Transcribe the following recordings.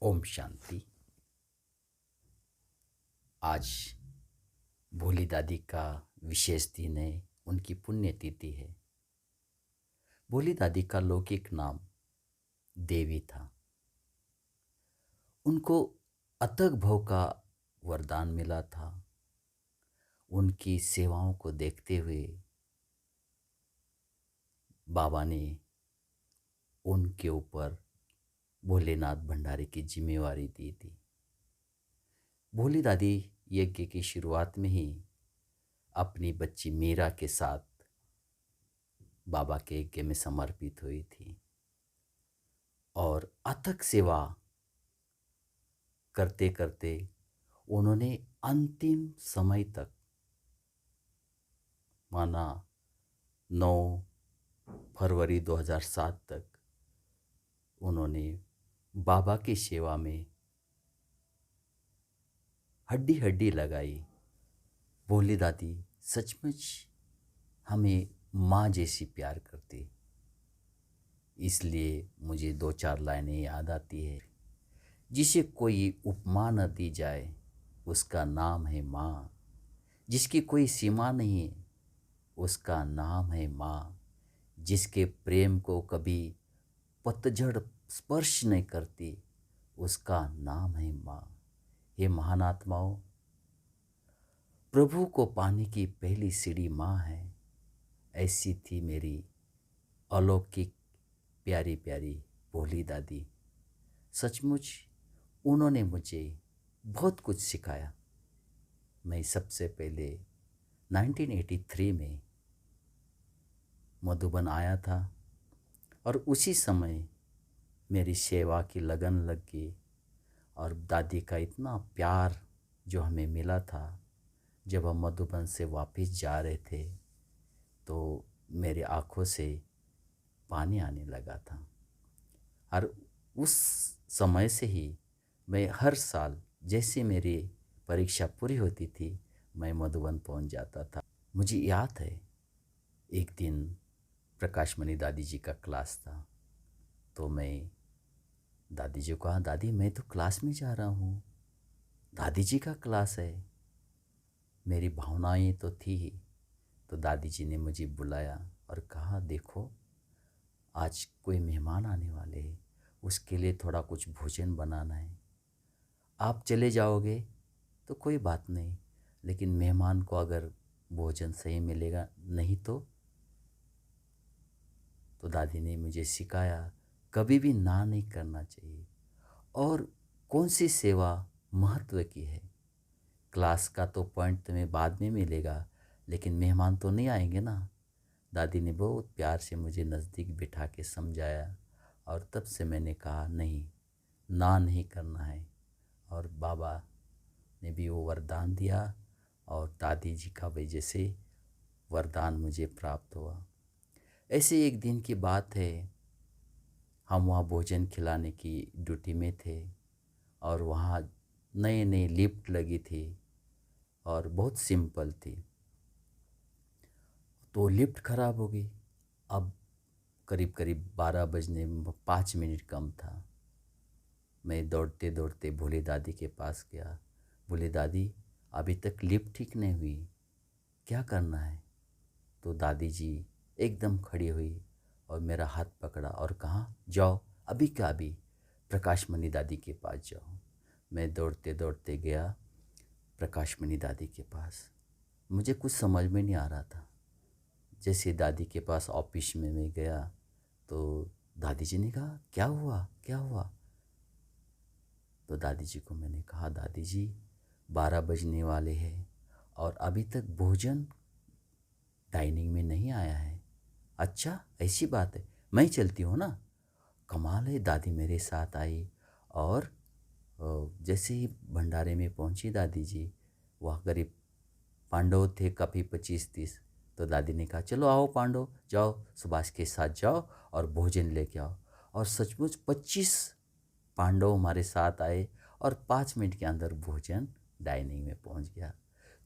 ओम शांति। आज भोली दादी का विशेष दिन है, उनकी पुण्यतिथि है। भोली दादी का लौकिक नाम देवी था। उनको अथक भव का वरदान मिला था। उनकी सेवाओं को देखते हुए बाबा ने उनके ऊपर भोलेनाथ भंडारी की जिम्मेवारी दी थी। भोली दादी यज्ञ की शुरुआत में ही अपनी बच्ची मीरा के साथ बाबा के यज्ञ में समर्पित हुई थी और अथक सेवा करते करते उन्होंने अंतिम समय तक, माना 9 फरवरी 2007 तक, उन्होंने बाबा की सेवा में हड्डी हड्डी लगाई। भोली दादी सचमुच हमें माँ जैसी प्यार करती। इसलिए मुझे 2-4 लाइनें याद आती है। जिसे कोई उपमा न दी जाए उसका नाम है माँ, जिसकी कोई सीमा नहीं है उसका नाम है माँ, जिसके प्रेम को कभी पतझड़ स्पर्श नहीं करती उसका नाम है माँ। हे महान आत्माओं, प्रभु को पाने की पहली सीढ़ी माँ है। ऐसी थी मेरी अलौकिक प्यारी प्यारी भोली दादी। सचमुच उन्होंने मुझे बहुत कुछ सिखाया। मैं सबसे पहले 1983 में मधुबन आया था और उसी समय मेरी सेवा की लगन लग गई और दादी का इतना प्यार जो हमें मिला था। जब हम मधुबन से वापस जा रहे थे तो मेरी आँखों से पानी आने लगा था और उस समय से ही मैं हर साल जैसे मेरी परीक्षा पूरी होती थी मैं मधुबन पहुंच जाता था। मुझे याद है एक दिन प्रकाश मणि दादी जी का क्लास था तो मैं दादी जी को कहा, दादी मैं तो क्लास में जा रहा हूँ, दादी जी का क्लास है। मेरी भावनाएं तो थी ही। तो दादी जी ने मुझे बुलाया और कहा, देखो आज कोई मेहमान आने वाले हैं, उसके लिए थोड़ा कुछ भोजन बनाना है। आप चले जाओगे तो कोई बात नहीं, लेकिन मेहमान को अगर भोजन सही मिलेगा नहीं तो दादी ने मुझे सिखाया कभी भी ना नहीं करना चाहिए। और कौन सी सेवा महत्व की है। क्लास का तो पॉइंट तुम्हें बाद में मिलेगा, लेकिन मेहमान तो नहीं आएंगे ना। दादी ने बहुत प्यार से मुझे नज़दीक बिठा के समझाया और तब से मैंने कहा नहीं, ना नहीं करना है। और बाबा ने भी वो वरदान दिया और दादी जी का वजह से वरदान मुझे प्राप्त हुआ। ऐसे एक दिन की बात है, हम वहाँ भोजन खिलाने की ड्यूटी में थे और वहाँ नई नई लिफ्ट लगी थी और बहुत सिंपल थी। तो लिफ्ट ख़राब हो गई। अब करीब करीब 12 बजने में 5 मिनट कम था। मैं दौड़ते दौड़ते भोले दादी के पास गया। बोले, दादी अभी तक लिफ्ट ठीक नहीं हुई, क्या करना है। तो दादी जी एकदम खड़ी हुई और मेरा हाथ पकड़ा और कहा, जाओ अभी का अभी प्रकाश मणि दादी के पास जाओ। मैं दौड़ते दौड़ते गया प्रकाश मणि दादी के पास। मुझे कुछ समझ में नहीं आ रहा था। जैसे दादी के पास ऑफिस में मैं गया तो दादी जी ने कहा, क्या हुआ क्या हुआ। तो दादी जी को मैंने कहा, दादी जी 12 बजने वाले हैं और अभी तक भोजन डाइनिंग में नहीं आया है। अच्छा ऐसी बात है, मैं चलती हूँ ना। कमाल है, दादी मेरे साथ आई और जैसे ही भंडारे में पहुंची दादी जी, वह करीब पांडव थे काफ़ी 25-30। तो दादी ने कहा, चलो आओ पांडव, जाओ सुभाष के साथ जाओ और भोजन लेके आओ। और सचमुच 25 पांडव हमारे साथ आए और 5 मिनट के अंदर भोजन डाइनिंग में पहुंच गया।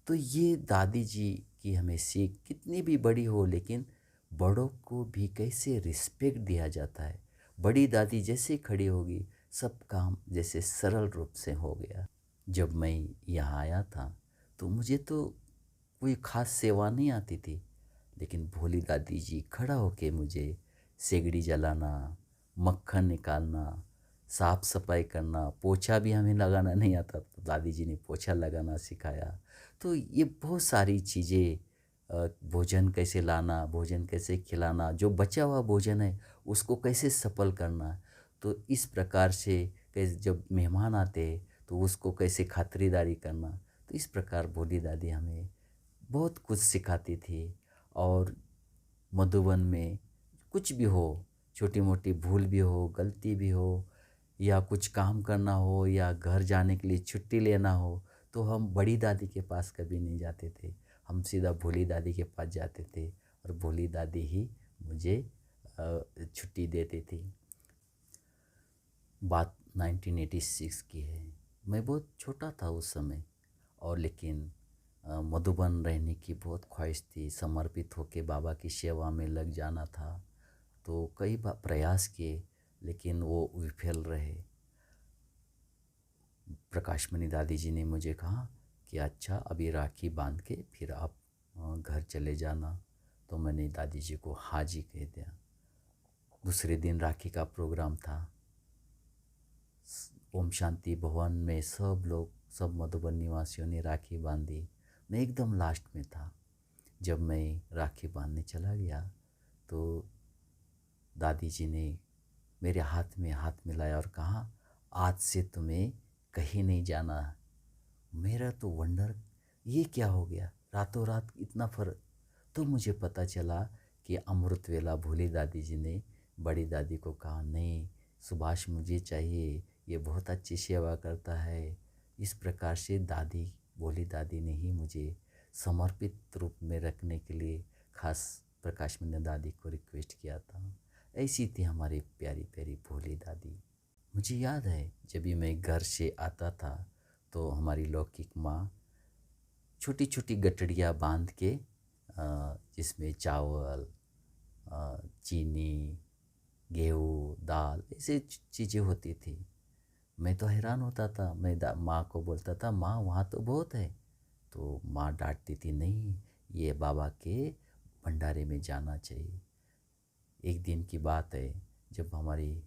तो ये दादी जी की हमें सीख, कितनी भी बड़ी हो लेकिन बड़ों को भी कैसे रिस्पेक्ट दिया जाता है। बड़ी दादी जैसे खड़ी होगी सब काम जैसे सरल रूप से हो गया। जब मैं यहाँ आया था तो मुझे तो कोई ख़ास सेवा नहीं आती थी, लेकिन भोली दादी जी खड़ा होके मुझे सेगड़ी जलाना, मक्खन निकालना, साफ सफाई करना, पोछा भी हमें लगाना नहीं आता तो दादी जी ने पोछा लगाना सिखाया। तो ये बहुत सारी चीज़ें, भोजन कैसे लाना, भोजन कैसे खिलाना, जो बचा हुआ भोजन है उसको कैसे सफल करना। तो इस प्रकार से कैसे जब मेहमान आते तो उसको कैसे खातिरदारी करना, तो इस प्रकार भोली दादी हमें बहुत कुछ सिखाती थी। और मधुबन में कुछ भी हो, छोटी मोटी भूल भी हो, गलती भी हो, या कुछ काम करना हो या घर जाने के लिए छुट्टी लेना हो, तो हम बड़ी दादी के पास कभी नहीं जाते थे, हम सीधा भोली दादी के पास जाते थे और भोली दादी ही मुझे छुट्टी देती थी। बात 1986 की है। मैं बहुत छोटा था उस समय, और लेकिन मधुबन रहने की बहुत ख्वाहिश थी, समर्पित होके बाबा की सेवा में लग जाना था। तो कई बार प्रयास किए लेकिन वो विफल रहे। प्रकाश मणि दादी जी ने मुझे कहा कि अच्छा अभी राखी बांध के फिर आप घर चले जाना। तो मैंने दादी जी को हाँ जी कह दिया। दूसरे दिन राखी का प्रोग्राम था। ओम शांति भवन में सब लोग, सब मधुबन निवासियों ने राखी बांधी। मैं एकदम लास्ट में था। जब मैं राखी बांधने चला गया तो दादी जी ने मेरे हाथ में हाथ मिलाया और कहा, आज से तुम्हें कहीं नहीं जाना। मेरा तो वंडर, ये क्या हो गया, रातों रात इतना फर्क। तो मुझे पता चला कि अमृत वेला भोली दादी जी ने बड़ी दादी को कहा, नहीं सुभाष मुझे चाहिए, ये बहुत अच्छी सेवा करता है। इस प्रकार से दादी, भोली दादी ने ही मुझे समर्पित रूप में रखने के लिए खास प्रकाश मन्ना दादी को रिक्वेस्ट किया था। ऐसी थी हमारी प्यारी प्यारी भोली दादी। मुझे याद है जब भी मैं घर से आता था तो हमारी लौकिक माँ छोटी छोटी गठड़ियाँ बांध के जिसमें चावल, चीनी, गेहूँ, दाल, ऐसे चीज़ें होती थी। मैं तो हैरान होता था। मैं माँ को बोलता था, माँ वहाँ तो बहुत है। तो माँ डांटती थी, नहीं ये बाबा के भंडारे में जाना चाहिए। एक दिन की बात है, जब हमारी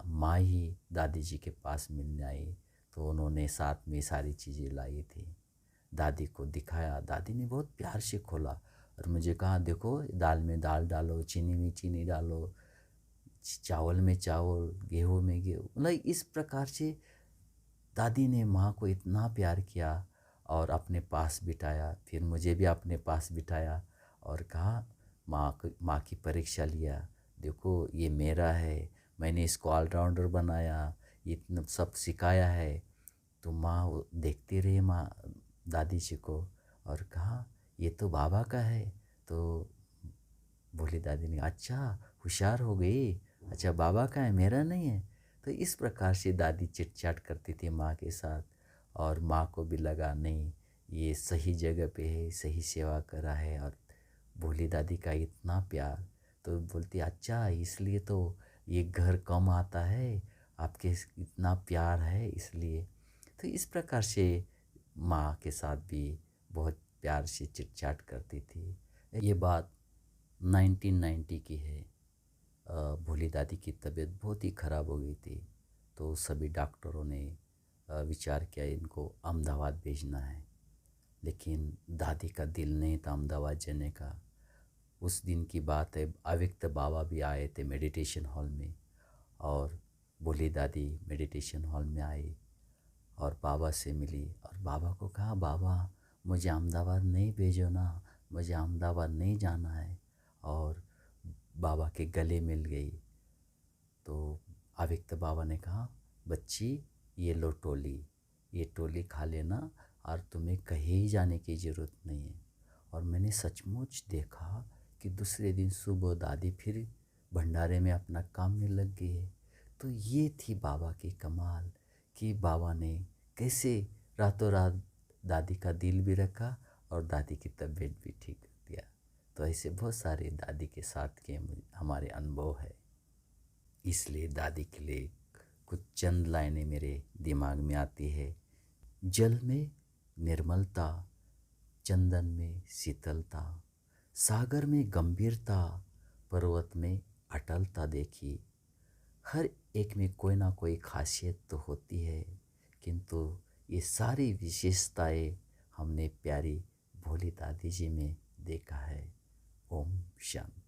माँ ही दादी जी के पास मिलने आई तो उन्होंने साथ में सारी चीज़ें लाई थी। दादी को दिखाया, दादी ने बहुत प्यार से खोला और मुझे कहा, देखो दाल में दाल डालो, चीनी में चीनी डालो, चावल में चावल, गेहूँ में गेहूँ। मतलब इस प्रकार से दादी ने माँ को इतना प्यार किया और अपने पास बिठाया। फिर मुझे भी अपने पास बिठाया और कहा, माँ की परीक्षा लिया, देखो ये मेरा है, मैंने इसको ऑलराउंडर बनाया, इतना सब सिखाया है। तो माँ देखती रही, माँ दादी जी को, और कहा ये तो बाबा का है। तो बोली दादी ने, अच्छा होशियार हो गई, अच्छा बाबा का है, मेरा नहीं है। तो इस प्रकार से दादी चिट चाट करती थी माँ के साथ, और माँ को भी लगा नहीं ये सही जगह पे है, सही सेवा करा है। और भोली दादी का इतना प्यार, तो बोलती, अच्छा इसलिए तो ये घर कम आता है, आपके इतना प्यार है इसलिए। तो इस प्रकार से माँ के साथ भी बहुत प्यार से चिट चाट करती थी। ये बात 1990 की है। भोली दादी की तबीयत बहुत ही ख़राब हो गई थी। तो सभी डॉक्टरों ने विचार किया इनको अहमदाबाद भेजना है, लेकिन दादी का दिल नहीं था अहमदाबाद जाने का। उस दिन की बात है, अव्यक्त बाबा भी आए थे मेडिटेशन हॉल में, और भोली दादी मेडिटेशन हॉल में आई और बाबा से मिली और बाबा को कहा, बाबा मुझे अहमदाबाद नहीं भेजो ना, मुझे अहमदाबाद नहीं जाना है। और बाबा के गले मिल गई। तो अव्यक्त बाबा ने कहा, बच्ची ये लो टोली, ये टोली खा लेना और तुम्हें कहीं जाने की ज़रूरत नहीं है। और मैंने सचमुच देखा कि दूसरे दिन सुबह दादी फिर भंडारे में अपना काम में लग गई है। तो ये थी बाबा की कमाल, कि बाबा ने कैसे रातों रात दादी का दिल भी रखा और दादी की तबीयत भी ठीक कर दिया। तो ऐसे बहुत सारे दादी के साथ के हमारे अनुभव है। इसलिए दादी के लिए कुछ चंद लाइनें मेरे दिमाग में आती है। जल में निर्मलता, चंदन में शीतलता, सागर में गंभीरता, पर्वत में अटलता देखी। हर एक में कोई ना कोई खासियत तो होती है, किंतु ये सारी विशेषताएं हमने प्यारी भोली दादी जी में देखा है। ओम शांति।